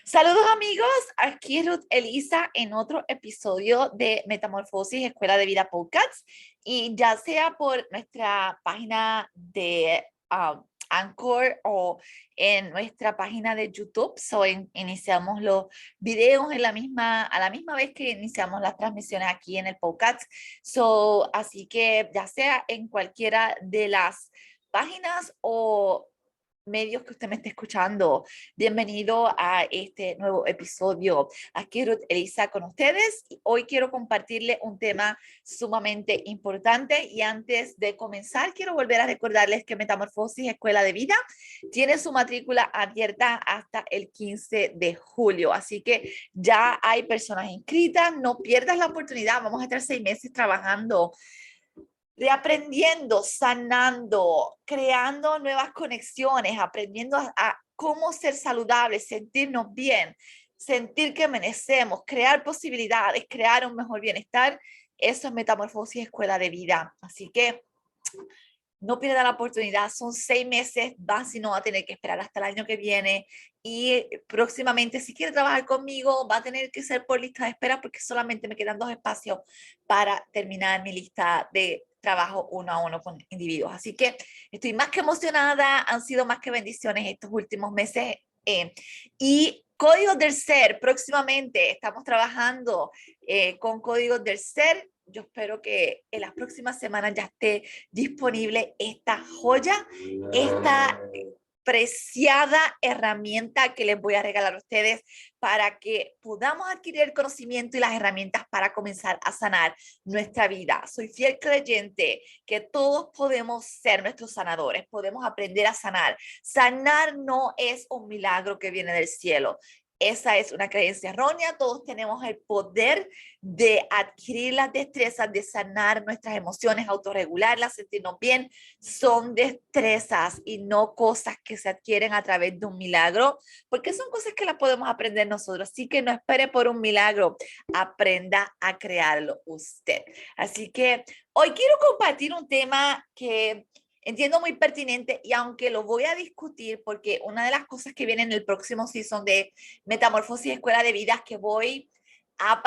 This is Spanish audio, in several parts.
Saludos amigos, aquí Ruth Elisa en otro episodio de Metamorfosis Escuela de Vida Podcast y ya sea por nuestra página de Anchor o en nuestra página de YouTube, iniciamos los videos a la misma vez que iniciamos las transmisiones aquí en el podcast, así que ya sea en cualquiera de las páginas o medios que usted me esté escuchando. Bienvenido a este nuevo episodio. Aquí Ruth Elisa con ustedes. Hoy quiero compartirle un tema sumamente importante y antes de comenzar quiero volver a recordarles que Metamorfosis Escuela de Vida tiene su matrícula abierta hasta el 15 de julio. Así que ya hay personas inscritas. No pierdas la oportunidad. Vamos a estar 6 meses trabajando, reaprendiendo, sanando, creando nuevas conexiones, aprendiendo a cómo ser saludables, sentirnos bien, sentir que merecemos, crear posibilidades, crear un mejor bienestar. Eso es Metamorfosis Escuela de Vida. Así que no pierda la oportunidad, son 6 meses, si no va a tener que esperar hasta el año que viene y próximamente si quiere trabajar conmigo va a tener que ser por lista de espera porque solamente me quedan 2 espacios para terminar mi lista de trabajo uno a uno con individuos. Así que estoy más que emocionada, han sido más que bendiciones estos últimos meses y Códigos del Ser, próximamente estamos trabajando con Códigos del Ser. Yo espero que en las próximas semanas ya esté disponible esta joya, esta preciada herramienta que les voy a regalar a ustedes para que podamos adquirir el conocimiento y las herramientas para comenzar a sanar nuestra vida. Soy fiel creyente que todos podemos ser nuestros sanadores, podemos aprender a sanar. Sanar no es un milagro que viene del cielo. Esa es una creencia errónea. Todos tenemos el poder de adquirir las destrezas, de sanar nuestras emociones, autorregularlas, sentirnos bien. Son destrezas y no cosas que se adquieren a través de un milagro, porque son cosas que las podemos aprender nosotros. Así que no espere por un milagro, aprenda a crearlo usted. Así que hoy quiero compartir un tema que entiendo muy pertinente y aunque lo voy a discutir porque una de las cosas que viene en el próximo season de Metamorfosis Escuela de Vida es que voy a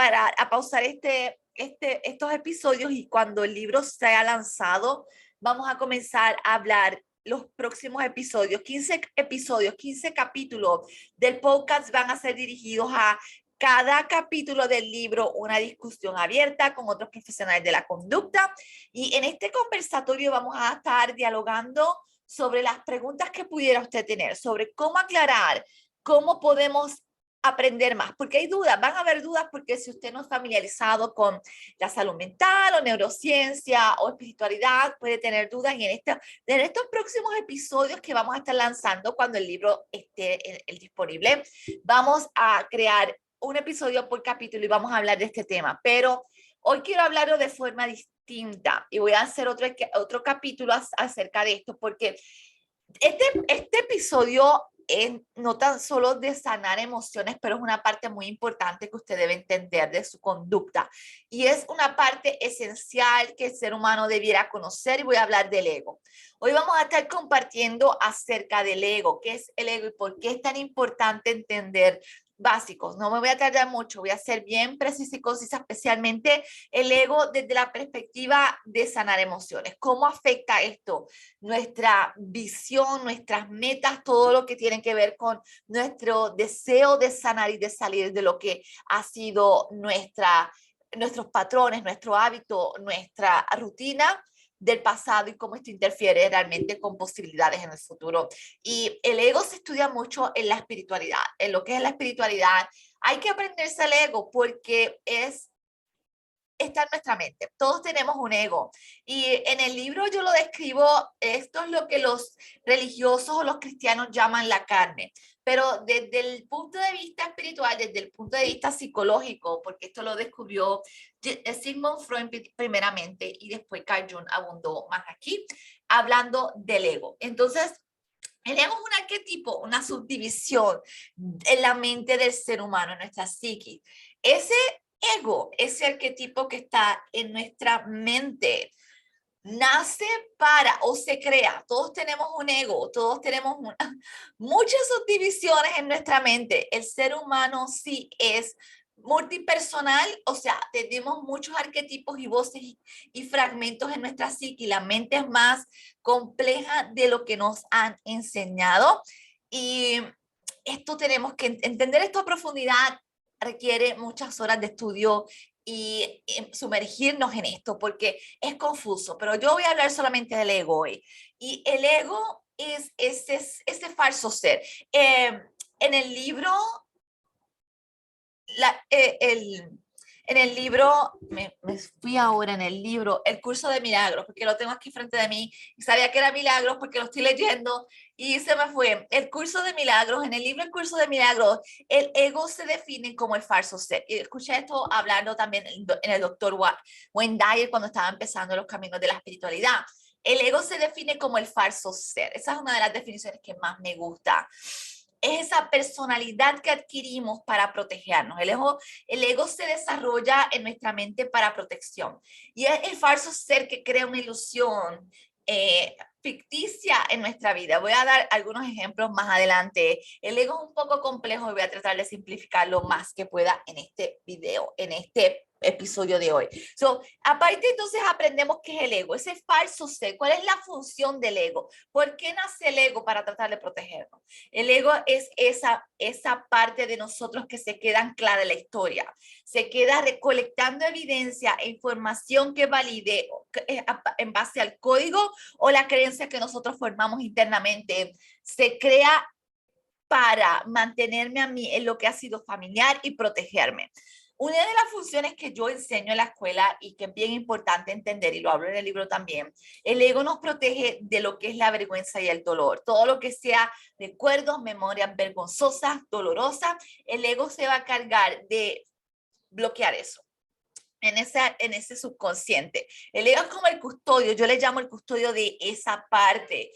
pausar estos episodios y cuando el libro sea lanzado vamos a comenzar a hablar los próximos episodios, 15 episodios, 15 capítulos del podcast van a ser dirigidos a cada capítulo del libro, una discusión abierta con otros profesionales de la conducta. Y en este conversatorio vamos a estar dialogando sobre las preguntas que pudiera usted tener, sobre cómo aclarar, cómo podemos aprender más, porque hay dudas, van a haber dudas porque si usted no es familiarizado con la salud mental o neurociencia o espiritualidad, puede tener dudas y en estos próximos episodios que vamos a estar lanzando cuando el libro esté disponible, vamos a crear un episodio por capítulo y vamos a hablar de este tema, pero hoy quiero hablarlo de forma distinta y voy a hacer otro capítulo acerca de esto porque este episodio es no tan solo de sanar emociones, pero es una parte muy importante que usted debe entender de su conducta. Y es una parte esencial que el ser humano debiera conocer y voy a hablar del ego. Hoy vamos a estar compartiendo acerca del ego, qué es el ego y por qué es tan importante entender básicos. No me voy a tardar mucho, voy a ser bien precisa y concisa, especialmente el ego desde la perspectiva de sanar emociones. ¿Cómo afecta esto nuestra visión, nuestras metas, todo lo que tiene que ver con nuestro deseo de sanar y de salir de lo que ha sido nuestros patrones, nuestro hábito, nuestra rutina del pasado y cómo esto interfiere realmente con posibilidades en el futuro. Y el ego se estudia mucho en la espiritualidad, en lo que es la espiritualidad. Hay que aprenderse el ego porque está en nuestra mente. Todos tenemos un ego. Y en el libro yo lo describo, esto es lo que los religiosos o los cristianos llaman la carne. Pero desde el punto de vista espiritual, desde el punto de vista psicológico, porque esto lo descubrió Sigmund Freud primeramente y después Carl Jung abundó más aquí, hablando del ego. Entonces, el ego es un arquetipo, una subdivisión en la mente del ser humano, en nuestra psique. Ese ego, ese arquetipo que está en nuestra mente, nace para o se crea. Todos tenemos un ego, todos tenemos muchas subdivisiones en nuestra mente. El ser humano sí es multipersonal, o sea, tenemos muchos arquetipos y voces y fragmentos en nuestra psique. La mente es más compleja de lo que nos han enseñado. Y esto tenemos que entender esto a profundidad, requiere muchas horas de estudio y sumergirnos en esto porque es confuso, pero yo voy a hablar solamente del ego hoy. Y el ego es ese falso ser. En el libro, la, en el libro, me fui ahora en el libro, El Curso de Milagros, porque lo tengo aquí frente de mí y sabía que era Milagros porque lo estoy leyendo y se me fue. El Curso de Milagros, en el libro El Curso de Milagros, el ego se define como el falso ser. Y escuché esto hablando también en el doctor Wayne Dyer cuando estaba empezando los caminos de la espiritualidad. El ego se define como el falso ser. Esa es una de las definiciones que más me gusta. Es esa personalidad que adquirimos para protegernos. El ego se desarrolla en nuestra mente para protección. Y es el falso ser que crea una ilusión ficticia en nuestra vida. Voy a dar algunos ejemplos más adelante. El ego es un poco complejo y voy a tratar de simplificar lo más que pueda en este video, en este episodio de hoy. Aparte entonces aprendemos qué es el ego, ese falso ser, cuál es la función del ego, por qué nace el ego para tratar de protegernos. El ego es esa parte de nosotros que se queda anclada en la historia, se queda recolectando evidencia e información que valide en base al código o la creencia que nosotros formamos internamente. Se crea para mantenerme a mí en lo que ha sido familiar y protegerme. Una de las funciones que yo enseño en la escuela y que es bien importante entender, y lo hablo en el libro también, el ego nos protege de lo que es la vergüenza y el dolor. Todo lo que sea recuerdos, memorias vergonzosas, dolorosas, el ego se va a cargar de bloquear eso. En ese subconsciente. El ego es como el custodio, yo le llamo el custodio de esa parte.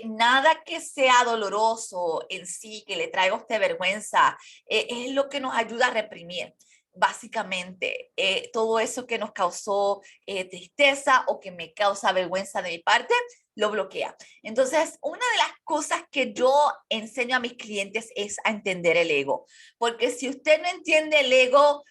Nada que sea doloroso en sí, que le traiga a usted vergüenza, es lo que nos ayuda a reprimir. Básicamente, todo eso que nos causó tristeza o que me causa vergüenza de mi parte, lo bloquea. Entonces, una de las cosas que yo enseño a mis clientes es a entender el ego, porque si usted no entiende el ego,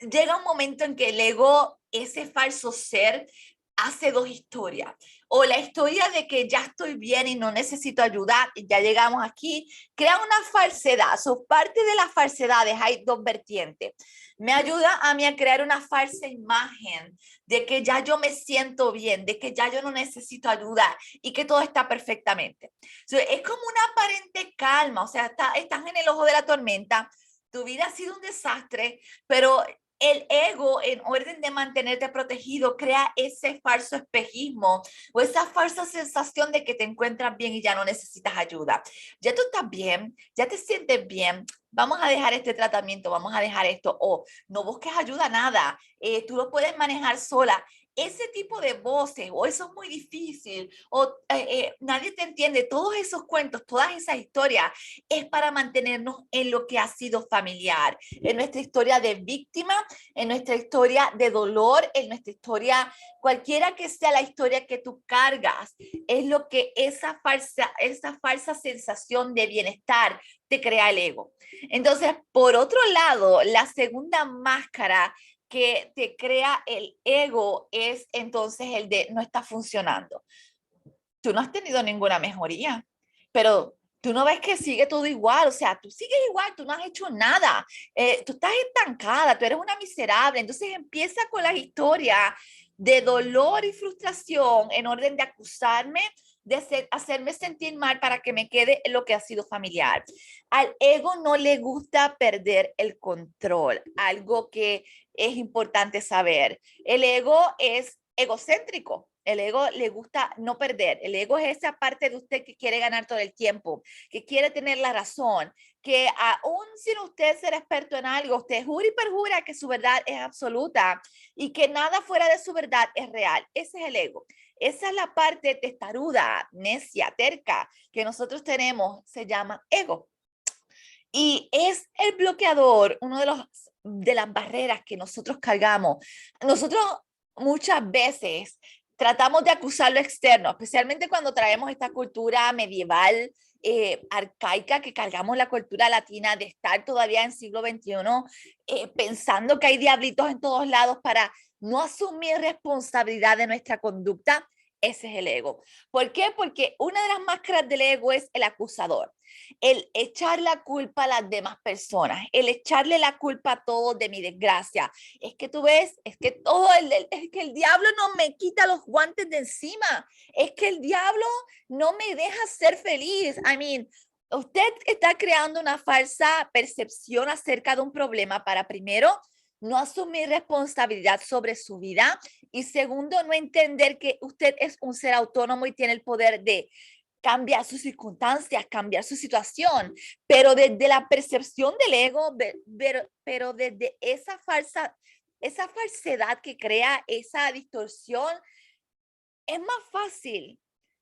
llega un momento en que el ego, ese falso ser, hace dos historias. O la historia de que ya estoy bien y no necesito ayuda, y ya llegamos aquí, crea una falsedad. Parte de las falsedades hay dos vertientes. Me ayuda a mí a crear una falsa imagen de que ya yo me siento bien, de que ya yo no necesito ayuda y que todo está perfectamente. Es como una aparente calma, o sea, estás en el ojo de la tormenta, tu vida ha sido un desastre, pero el ego, en orden de mantenerte protegido, crea ese falso espejismo o esa falsa sensación de que te encuentras bien y ya no necesitas ayuda. Ya tú estás bien, ya te sientes bien, vamos a dejar este tratamiento, vamos a dejar esto, o no busques ayuda, nada, tú lo puedes manejar sola. Ese tipo de voces, o eso es muy difícil, o nadie te entiende, todos esos cuentos, todas esas historias, es para mantenernos en lo que ha sido familiar, en nuestra historia de víctima, en nuestra historia de dolor, en nuestra historia, cualquiera que sea la historia que tú cargas, es lo que esa falsa sensación de bienestar te crea el ego. Entonces, por otro lado, la segunda máscara que te crea el ego es entonces el de no está funcionando. Tú no has tenido ninguna mejoría, pero tú no ves que sigue todo igual, o sea, tú sigues igual, tú no has hecho nada, tú estás estancada, tú eres una miserable. Entonces empieza con la historia de dolor y frustración en orden de acusarme, de hacerme sentir mal para que me quede lo que ha sido familiar. Al ego no le gusta perder el control, algo que es importante saber. El ego es egocéntrico. El ego le gusta no perder. El ego es esa parte de usted que quiere ganar todo el tiempo, que quiere tener la razón, que aún sin usted ser experto en algo, usted jura y perjura que su verdad es absoluta y que nada fuera de su verdad es real. Ese es el ego. Esa es la parte testaruda, necia, terca que nosotros tenemos, se llama ego. Y es el bloqueador, uno de las barreras que nosotros cargamos. Nosotros muchas veces tratamos de acusar lo externo, especialmente cuando traemos esta cultura medieval, arcaica, que cargamos la cultura latina de estar todavía en siglo XXI, pensando que hay diablitos en todos lados para no asumir responsabilidad de nuestra conducta. Ese es el ego. ¿Por qué? Porque una de las máscaras del ego es el acusador, el echar la culpa a las demás personas, el echarle la culpa a todos de mi desgracia. Es que tú ves, es que es que el diablo no me quita los guantes de encima, es que el diablo no me deja ser feliz. I mean, usted está creando una falsa percepción acerca de un problema para, primero, no asumir responsabilidad sobre su vida, y segundo, no entender que usted es un ser autónomo y tiene el poder de cambiar sus circunstancias, cambiar su situación, pero desde la percepción del ego, pero desde esa falsedad que crea esa distorsión, es más fácil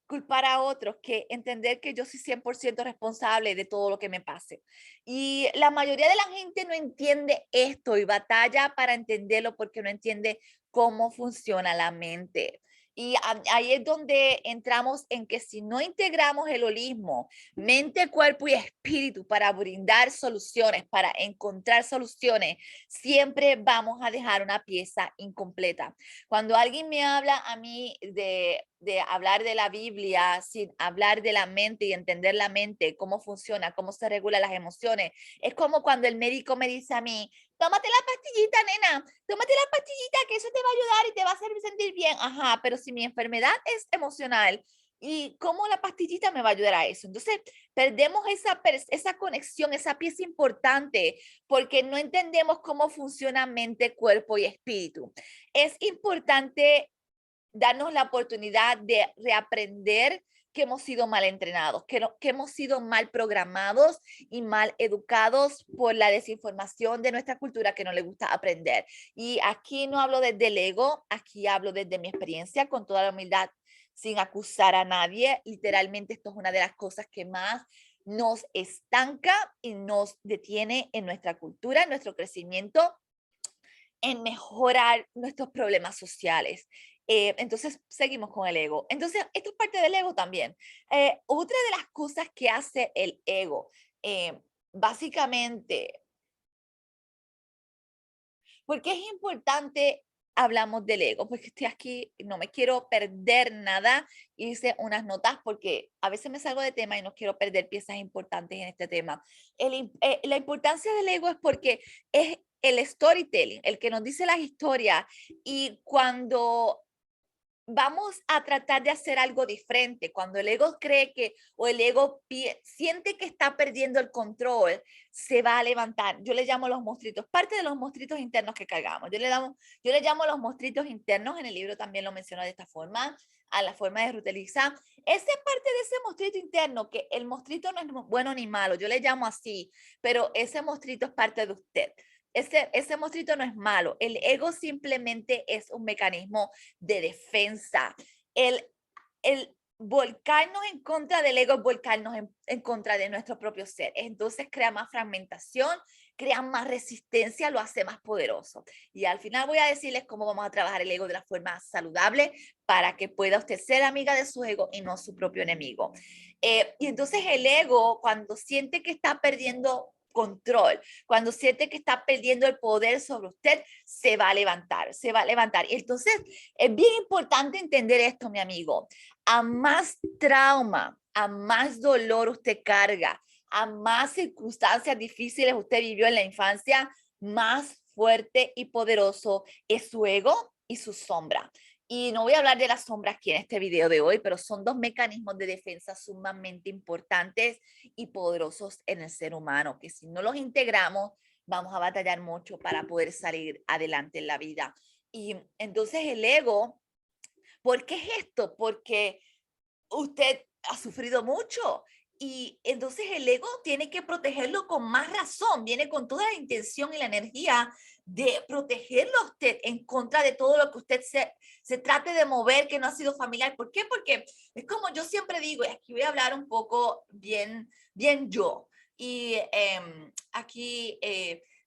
culpar a otros que entender que yo soy 100% responsable de todo lo que me pase. Y la mayoría de la gente no entiende esto y batalla para entenderlo porque no entiende cómo funciona la mente. Y ahí es donde entramos en que si no integramos el holismo, mente, cuerpo y espíritu para brindar soluciones, para encontrar soluciones, siempre vamos a dejar una pieza incompleta. Cuando alguien me habla a mí de hablar de la Biblia sin hablar de la mente y entender la mente, cómo funciona, cómo se regulan las emociones, es como cuando el médico me dice a mí, tómate la pastillita, nena, tómate la pastillita, que eso te va a ayudar y te va a hacer sentir bien. Ajá, pero si mi enfermedad es emocional, ¿y cómo la pastillita me va a ayudar a eso? Entonces, perdemos esa conexión, esa pieza importante, porque no entendemos cómo funciona mente, cuerpo y espíritu. Es importante darnos la oportunidad de reaprender que hemos sido mal entrenados, que hemos sido mal programados y mal educados por la desinformación de nuestra cultura que no le gusta aprender. Y aquí no hablo desde el ego, aquí hablo desde mi experiencia con toda la humildad, sin acusar a nadie. Literalmente esto es una de las cosas que más nos estanca y nos detiene en nuestra cultura, en nuestro crecimiento, en mejorar nuestros problemas sociales. Entonces, seguimos con el ego. Entonces, esto es parte del ego también. Otra de las cosas que hace el ego, básicamente, porque es importante hablamos del ego, porque estoy aquí, no me quiero perder nada, hice unas notas porque a veces me salgo de tema y no quiero perder piezas importantes en este tema. La importancia del ego es porque es el storytelling, el que nos dice las historias, y cuando vamos a tratar de hacer algo diferente. Cuando el ego cree que, o el ego siente que está perdiendo el control, se va a levantar. Yo le llamo los monstruitos, parte de los monstruitos internos que cargamos. Yo le llamo los monstruitos internos, en el libro también lo menciono de esta forma, a la forma de Ruth Elisa. Esa es parte de ese monstruito interno, que el monstruito no es bueno ni malo, yo le llamo así, pero ese monstruito es parte de usted. Ese monstruito no es malo, el ego simplemente es un mecanismo de defensa. El volcarnos en contra del ego es volcarnos en contra de nuestro propio ser. Entonces crea más fragmentación, crea más resistencia, lo hace más poderoso. Y al final voy a decirles cómo vamos a trabajar el ego de la forma saludable para que pueda usted ser amiga de su ego y no su propio enemigo. Y entonces el ego, cuando siente que está perdiendo control, cuando siente que está perdiendo el poder sobre usted, se va a levantar, se va a levantar. Y entonces es bien importante entender esto, mi amigo. A más trauma, a más dolor usted carga, a más circunstancias difíciles usted vivió en la infancia, más fuerte y poderoso es su ego y su sombra. Y no voy a hablar de las sombras aquí en este video de hoy, pero son dos mecanismos de defensa sumamente importantes y poderosos en el ser humano, que si no los integramos, vamos a batallar mucho para poder salir adelante en la vida. Y entonces el ego, ¿por qué es esto? Porque usted ha sufrido mucho y entonces el ego tiene que protegerlo con más razón, viene con toda la intención y la energía de protegerlo a usted en contra de todo lo que usted se trate de mover que no ha sido familiar. ¿Por qué? Porque es como yo siempre digo, y aquí voy a hablar un poco bien yo, y aquí,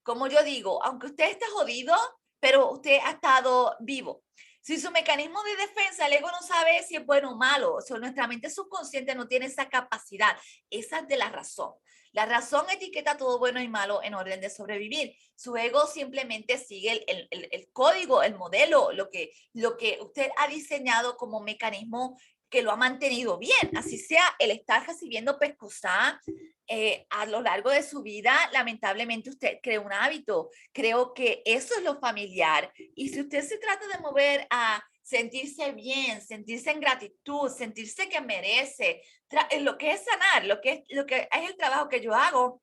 como yo digo, aunque usted esté jodido, pero usted ha estado vivo. Si su mecanismo de defensa, el ego no sabe si es bueno o malo, o sea, nuestra mente subconsciente no tiene esa capacidad. Esa es de la razón. La razón etiqueta todo bueno y malo en orden de sobrevivir. Su ego simplemente sigue el código, el modelo, lo que usted ha diseñado como mecanismo que lo ha mantenido bien. Así sea el estar recibiendo pescosá a lo largo de su vida, lamentablemente usted crea un hábito. Creo que eso es lo familiar. Y si usted se trata de mover a sentirse bien, sentirse en gratitud, sentirse que merece, lo que es sanar, lo que es el trabajo que yo hago,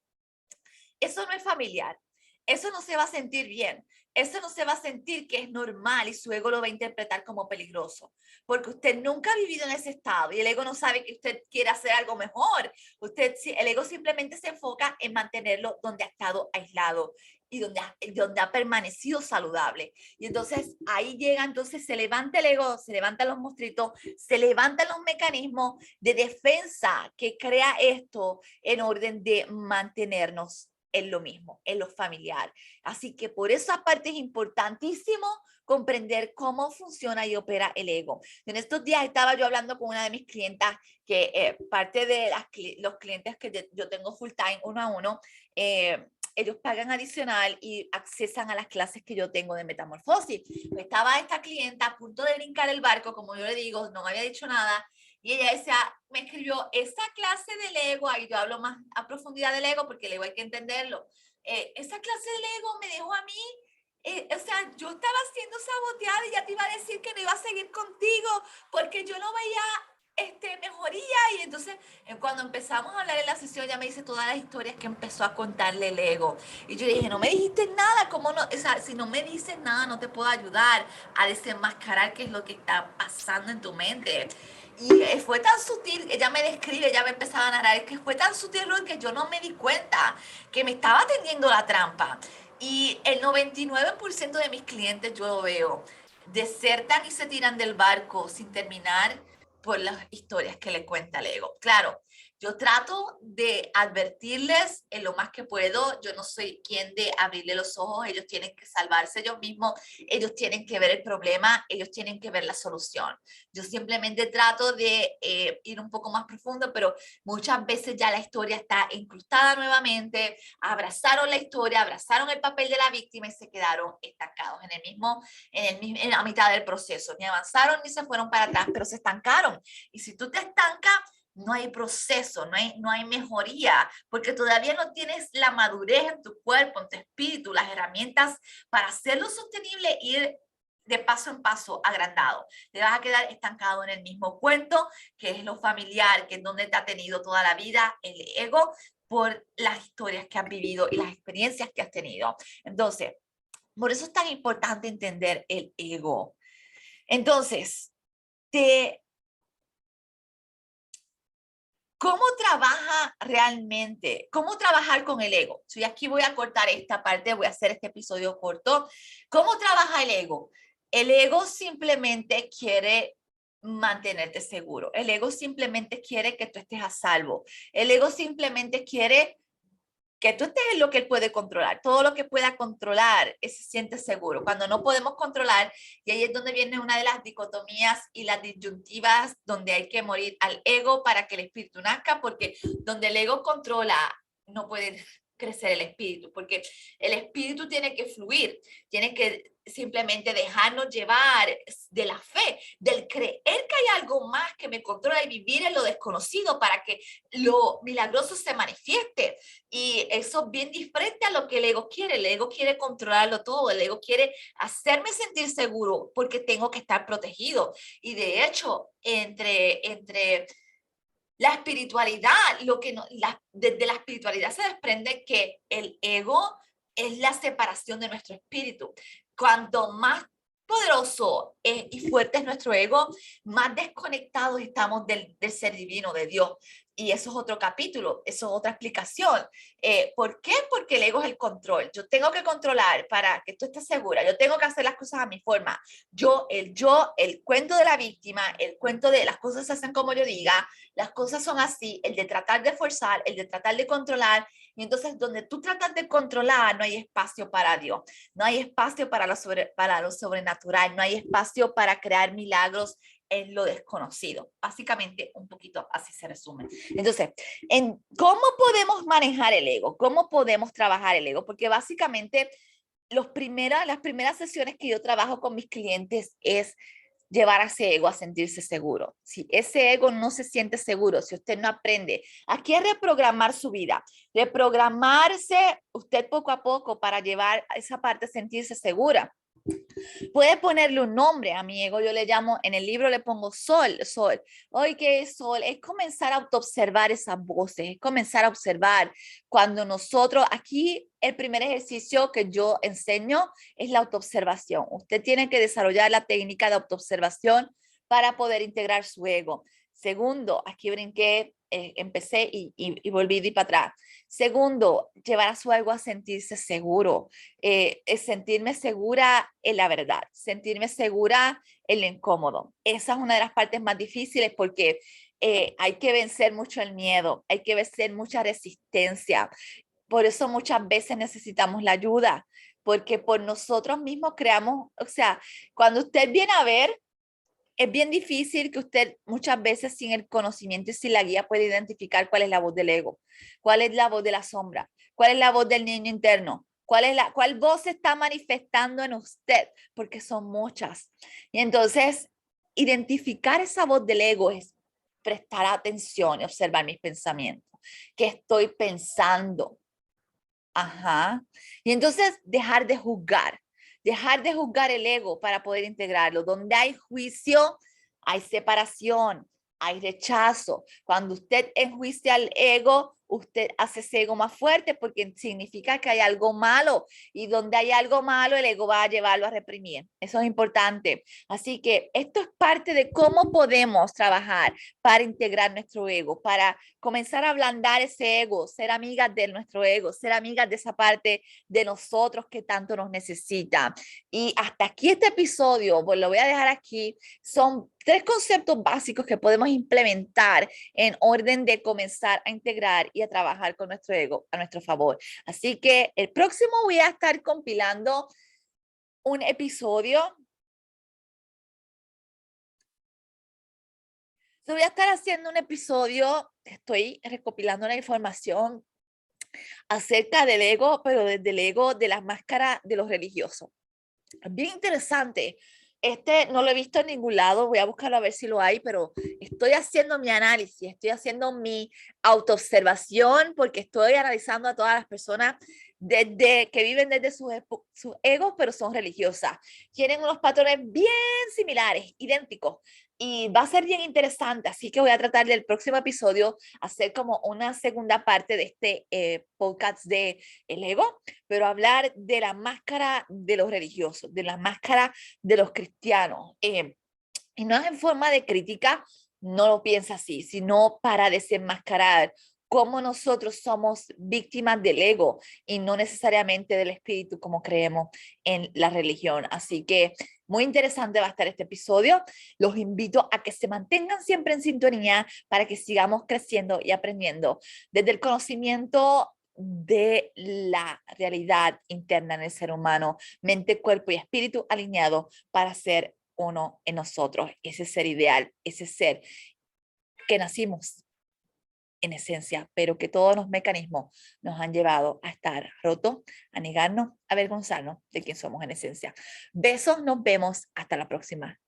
eso no es familiar. Eso no se va a sentir bien. Eso no se va a sentir que es normal y su ego lo va a interpretar como peligroso, porque usted nunca ha vivido en ese estado y el ego no sabe que usted quiere hacer algo mejor. El ego simplemente se enfoca en mantenerlo donde ha estado aislado y donde ha permanecido saludable. Y entonces ahí llega, entonces se levanta el ego, se levantan los monstruitos, se levantan los mecanismos de defensa que crea esto en orden de mantenernos en lo mismo, en lo familiar. Así que por esa parte es importantísimo comprender cómo funciona y opera el ego. En estos días estaba yo hablando con una de mis clientas que parte de los clientes que yo tengo full time, 1 a 1, ellos pagan adicional y accesan a las clases que yo tengo de metamorfosis. Pues estaba esta clienta a punto de brincar el barco, como yo le digo, no me había dicho nada, y ella decía, me escribió, esa clase del ego, ahí yo hablo más a profundidad del ego porque el ego hay que entenderlo, esa clase del ego me dejó a mí, o sea, yo estaba siendo saboteada y ya te iba a decir que no iba a seguir contigo porque yo no veía mejoría. Y entonces cuando empezamos a hablar en la sesión ya me dice todas las historias que empezó a contarle el ego, y yo le dije, no me dijiste nada, ¿cómo no? O sea, si no me dices nada no te puedo ayudar a desenmascarar qué es lo que está pasando en tu mente. Y fue tan sutil, ella me describe, ella me empezaba a narrar, es que fue tan sutil que yo no me di cuenta que me estaba tendiendo la trampa. Y el 99% de mis clientes yo lo veo, desertan y se tiran del barco sin terminar por las historias que le cuenta el ego. Claro, yo trato de advertirles en lo más que puedo. Yo no soy quien de abrirle los ojos. Ellos tienen que salvarse ellos mismos. Ellos tienen que ver el problema. Ellos tienen que ver la solución. Yo simplemente trato de ir un poco más profundo, pero muchas veces ya la historia está incrustada nuevamente. Abrazaron la historia, abrazaron el papel de la víctima y se quedaron estancados en la mitad del proceso. Ni avanzaron ni se fueron para atrás, pero se estancaron. Y si tú te estancas, no hay proceso, no hay mejoría, porque todavía no tienes la madurez en tu cuerpo, en tu espíritu, las herramientas para hacerlo sostenible e ir de paso en paso agrandado. Te vas a quedar estancado en el mismo cuento, que es lo familiar, que es donde te ha tenido toda la vida el ego, por las historias que has vivido y las experiencias que has tenido. Entonces, por eso es tan importante entender el ego. Entonces, ¿cómo trabaja realmente? ¿Cómo trabajar con el ego? Y aquí voy a cortar esta parte, voy a hacer este episodio corto. ¿Cómo trabaja el ego? El ego simplemente quiere mantenerte seguro. El ego simplemente quiere que tú estés a salvo. El ego simplemente quiere que tú estés en lo que él puede controlar. Todo lo que pueda controlar, se siente seguro. Cuando no podemos controlar, y ahí es donde viene una de las dicotomías y las disyuntivas, donde hay que morir al ego para que el espíritu nazca, porque donde el ego controla, no puede crecer el espíritu, porque el espíritu tiene que fluir, tiene que simplemente dejarnos llevar de la fe, del creer que hay algo más que me controla y vivir en lo desconocido para que lo milagroso se manifieste. Y eso es bien diferente a lo que el ego quiere. El ego quiere controlarlo todo. El ego quiere hacerme sentir seguro porque tengo que estar protegido. Y de hecho, entre la espiritualidad, desde la espiritualidad se desprende que el ego es la separación de nuestro espíritu. Cuanto más poderoso y fuerte es nuestro ego, más desconectados estamos del ser divino, de Dios. Y eso es otro capítulo, eso es otra explicación. ¿Por qué? Porque el ego es el control. Yo tengo que controlar para que tú estés segura. Yo tengo que hacer las cosas a mi forma. El cuento de la víctima, el cuento de las cosas se hacen como yo diga, las cosas son así, el de tratar de forzar, el de tratar de controlar, Y entonces donde tú tratas de controlar, no hay espacio para Dios, no hay espacio para lo sobrenatural, no hay espacio para crear milagros en lo desconocido. Básicamente, un poquito así se resume. Entonces, ¿cómo podemos manejar el ego? ¿Cómo podemos trabajar el ego? Porque básicamente las primeras sesiones que yo trabajo con mis clientes es llevar a ese ego a sentirse seguro. Si ese ego no se siente seguro, si usted no aprende, aquí es reprogramar su vida, reprogramarse usted poco a poco para llevar a esa parte a sentirse segura. Puede ponerle un nombre a mi ego, yo le llamo, en el libro le pongo sol, sol. Hoy que es sol, es comenzar a autoobservar esas voces, es comenzar a observar cuando nosotros, aquí el primer ejercicio que yo enseño es la autoobservación. Usted tiene que desarrollar la técnica de autoobservación para poder integrar su ego. Segundo, aquí brinqué, empecé y volví de para atrás. Segundo, llevar a su ego a sentirse seguro, es sentirme segura en la verdad, sentirme segura en lo incómodo. Esa es una de las partes más difíciles porque hay que vencer mucho el miedo, hay que vencer mucha resistencia. Por eso muchas veces necesitamos la ayuda, porque por nosotros mismos creamos, o sea, cuando usted viene a ver, es bien difícil que usted muchas veces sin el conocimiento y sin la guía pueda identificar cuál es la voz del ego, cuál es la voz de la sombra, cuál es la voz del niño interno, cuál voz se está manifestando en usted, porque son muchas. Y entonces, identificar esa voz del ego es prestar atención y observar mis pensamientos. ¿Qué estoy pensando? Ajá. Y entonces dejar de juzgar el ego para poder integrarlo. Donde hay juicio, hay separación, hay rechazo. Cuando usted enjuicia al ego, usted hace ese ego más fuerte porque significa que hay algo malo y donde hay algo malo, el ego va a llevarlo a reprimir. Eso es importante. Así que esto es parte de cómo podemos trabajar para integrar nuestro ego, para comenzar a ablandar ese ego, ser amigas de nuestro ego, ser amigas de esa parte de nosotros que tanto nos necesita. Y hasta aquí este episodio, pues lo voy a dejar aquí. Son 3 conceptos básicos que podemos implementar en orden de comenzar a integrar y a trabajar con nuestro ego a nuestro favor. Así que el próximo voy a estar compilando un episodio. Voy a estar haciendo un episodio, estoy recopilando la información acerca del ego, pero desde el ego de las máscaras de los religiosos. Bien interesante. Este no lo he visto en ningún lado, voy a buscarlo a ver si lo hay, pero estoy haciendo mi análisis, estoy haciendo mi autoobservación porque estoy analizando a todas las personas desde que viven desde sus egos, pero son religiosas. Tienen unos patrones bien similares, idénticos, y va a ser bien interesante, así que voy a tratar del próximo episodio hacer como una segunda parte de este podcast de el ego, pero hablar de la máscara de los religiosos, de la máscara de los cristianos. Y no es en forma de crítica, no lo piensa así, sino para desenmascarar cómo nosotros somos víctimas del ego y no necesariamente del espíritu como creemos en la religión. Así que muy interesante va a estar este episodio. Los invito a que se mantengan siempre en sintonía para que sigamos creciendo y aprendiendo desde el conocimiento de la realidad interna en el ser humano, mente, cuerpo y espíritu alineado para ser uno en nosotros, ese ser ideal, ese ser que nacimos en esencia, pero que todos los mecanismos nos han llevado a estar rotos, a negarnos, a avergonzarnos de quién somos en esencia. Besos, nos vemos, hasta la próxima.